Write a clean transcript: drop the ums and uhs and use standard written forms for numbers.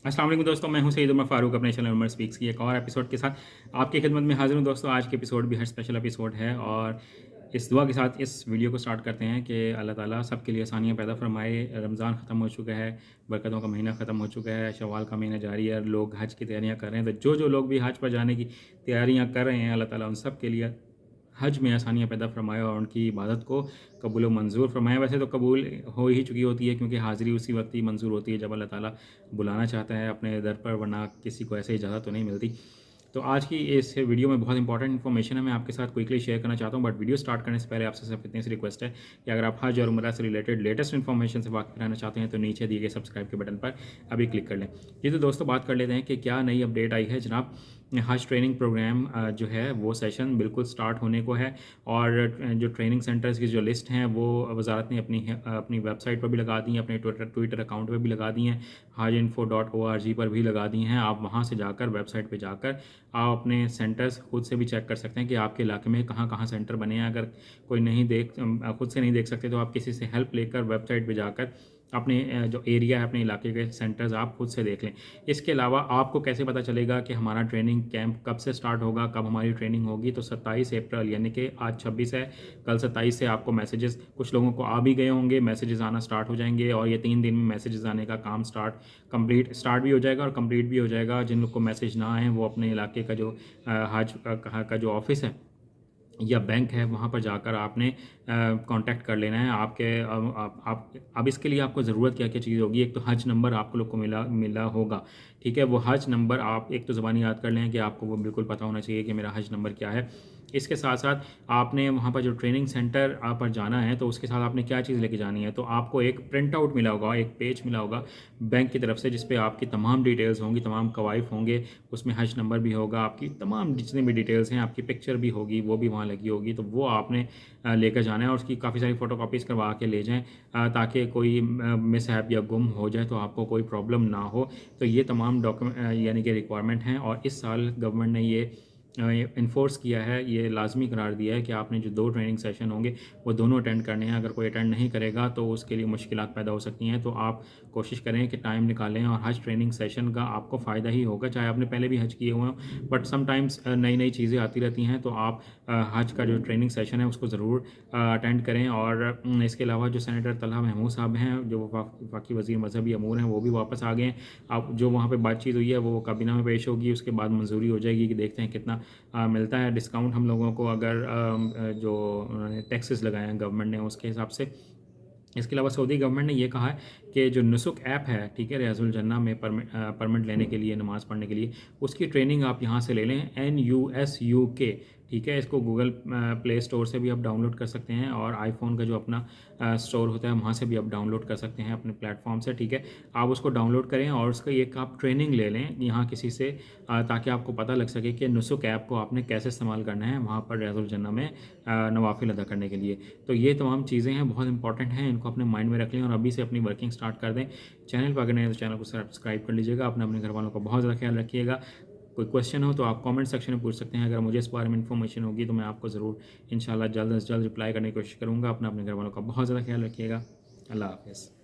अस्सलाम वालेकुम दोस्तों, मैं हूं सईद उमर फ़ारूक अपने चैनल उमर स्पीक्स की एक और एपिसोड के साथ आपकी खिदमत में हाज़िर हूं। दोस्तों, आज के एपिसोड भी हर स्पेशल एपिसोड है और इस दुआ के साथ इस वीडियो को स्टार्ट करते हैं कि अल्लाह ताला सबके लिए आसानियाँ पैदा फरमाए। रमज़ान ख़त्म हो चुका है, बरकतों का महीना ख़त्म हो चुका है, शव्वाल का महीना जारी है, लोग हज की तैयारियाँ कर रहे हैं। तो जो लोग भी हज पर जाने की तैयारियाँ कर रहे हैं, अल्लाह ताला उन सब के लिए हज में आसानियाँ पैदा फरमाए और उनकी इबादत को कबूल व मंज़ूर फरमाए। वैसे तो कबूल हो ही चुकी होती है, क्योंकि हाज़िरी उसी वक्त ही मंज़ूर होती है जब अल्लाह ताला बुलाना चाहता है अपने दर पर, वरना किसी को ऐसे इजाज़त तो नहीं मिलती। तो आज की इस वीडियो में बहुत इंपॉर्टेंट इन्फॉर्मेशन है, मैं आपके साथ क्विकली शेयर करना चाहता हूँ। बट वीडियो स्टार्ट करने से पहले आपसे सिर्फ इतनी सी रिक्वेस्ट है कि अगर आप हज और उम्रा से रिलेटेड लेटेस्ट इन्फॉर्मेशन से वाकिफ रहना चाहते हैं तो नीचे दिए गए सब्सक्राइब के बटन पर अभी क्लिक कर लें। ये तो दोस्तों बात कर लेते हैं कि क्या नई अपडेट आई है। जनाब, हज ट्रेनिंग प्रोग्राम जो है वो सेशन बिल्कुल स्टार्ट होने को है और जो ट्रेनिंग सेंटर्स की जो लिस्ट हैं वो वजारत ने अपनी वेबसाइट पर भी लगा दी हैं, अपने ट्विटर अकाउंट पर भी लगा दी हैं, hajinfo.org पर भी लगा दी हैं। आप वहाँ से जाकर वेबसाइट पे जाकर आप अपने सेंटर्स खुद से भी चेक कर सकते हैं कि आपके इलाके में कहाँ कहाँ सेंटर बने हैं। अगर कोई नहीं खुद से नहीं देख सकते तो आप किसी से हेल्प लेकर वेबसाइट पे जाकर अपने जो एरिया है, अपने इलाके के सेंटर्स आप खुद से देख लें। इसके अलावा आपको कैसे पता चलेगा कि हमारा ट्रेनिंग कैंप कब से स्टार्ट होगा, कब हमारी ट्रेनिंग होगी? तो 27 अप्रैल यानी कि आज 26 है, कल 27 से आपको मैसेजेस, कुछ लोगों को आ भी गए होंगे, मैसेजेस आना स्टार्ट हो जाएंगे और ये 3 दिन में मैसेजेस आने का काम स्टार्ट भी हो जाएगा और कंप्लीट भी हो जाएगा। जिन लोग को मैसेज ना आए वो अपने इलाके का जो हज का जो ऑफिस है या बैंक है वहाँ पर जाकर आपने कांटेक्ट कर लेना है। आप अब इसके लिए आपको ज़रूरत क्या क्या चीज़ होगी। एक तो हज नंबर आपको लोग को मिला होगा, ठीक है। वो हज नंबर आप एक तो ज़बानी याद कर लें कि आपको वो बिल्कुल पता होना चाहिए कि मेरा हज नंबर क्या है। इसके साथ साथ आपने वहाँ पर जो ट्रेनिंग सेंटर पर जाना है तो उसके साथ आपने क्या चीज़ लेके जानी है। तो आपको एक प्रिंट आउट मिला होगा, एक पेज मिला होगा बैंक की तरफ से, जिस पे आपकी तमाम डिटेल्स होंगी, तमाम कवायफ होंगे, उसमें हज नंबर भी होगा, आपकी तमाम जितनी भी डिटेल्स हैं, आपकी पिक्चर भी होगी, वो भी वहाँ लगी होगी। तो वो आपने लेकर जाना है और उसकी काफ़ी सारी फ़ोटो कॉपीज़ करवा के ले जाएँ, ताकि कोई मिसहैप या गुम हो जाए तो आपको कोई प्रॉब्लम ना हो। तो ये तमाम डॉक्यूमेंट यानी कि रिक्वायरमेंट हैं और इस साल गवर्नमेंट ने ये इन्फोर्स किया है, ये लाजमी करार दिया है कि आपने जो 2 ट्रेनिंग सेशन होंगे वो दोनों अटेंड करने हैं। अगर कोई अटेंड नहीं करेगा तो उसके लिए मुश्किलात पैदा हो सकती हैं। तो आप कोशिश करें कि टाइम निकालें और हज ट्रेनिंग सेशन का आपको फ़ायदा ही होगा, चाहे आपने पहले भी हज किए हुए हों। बट समटाइम्स नई नई चीज़ें आती रहती हैं, तो आप हज का जो ट्रेनिंग सेशन है उसको ज़रूर अटेंड करें। और इसके अलावा जो सेनेटर तलहा महमूद साहब हैं, जो वफाकी वज़ीर मजहबी अमूर हैं, वो भी वापस आ गए हैं। अब जो वहाँ पे बातचीत हुई है वो काबीना में पेश होगी, उसके बाद मंजूरी हो जाएगी कि देखते हैं कितना मिलता है डिस्काउंट हम लोगों को, अगर जो उन्होंने टैक्सेस लगाए हैं गवर्नमेंट ने उसके हिसाब से। इसके अलावा सऊदी गवर्नमेंट ने ये कहा है कि जो नुसुक ऐप है, ठीक है, रियाजुल जन्ना में परमिट लेने के लिए, नमाज़ पढ़ने के लिए, उसकी ट्रेनिंग आप यहाँ से ले लें, NUSUK, ठीक है। इसको गूगल प्ले स्टोर से भी आप डाउनलोड कर सकते हैं और आईफोन का जो अपना स्टोर होता है वहाँ से भी आप डाउनलोड कर सकते हैं अपने प्लेटफॉर्म से, ठीक है। आप उसको डाउनलोड करें और उसका एक आप ट्रेनिंग ले लें यहाँ किसी से, ताकि आपको पता लग सके कि नुसुक ऐप को आपने कैसे इस्तेमाल करना है वहाँ पर रियाजुल जन्ना में नवाफिल अदा करने के लिए। तो ये तमाम चीज़ें हैं, बहुत इंपॉर्टेंट हैं, इनको अपने माइंड में रख लें और अभी से अपनी वर्किंग स्टार्ट कर दें। चैनल पर अगर नहीं है तो चैनल को सब्सक्राइब कर लीजिएगा। अपने घर वालों का बहुत ज़्यादा ख्याल रखिएगा। कोई क्वेश्चन हो तो आप कमेंट सेक्शन में पूछ सकते हैं। अगर मुझे इस बारे में इन्फॉर्मेशन होगी तो मैं आपको ज़रूर इंशाल्लाह जल्द से जल्द रिप्लाई करने की कोशिश करूँगा। अपने घर वालों का बहुत ज़्यादा ख्याल रखिएगा। अल्लाह हाफ़िज़।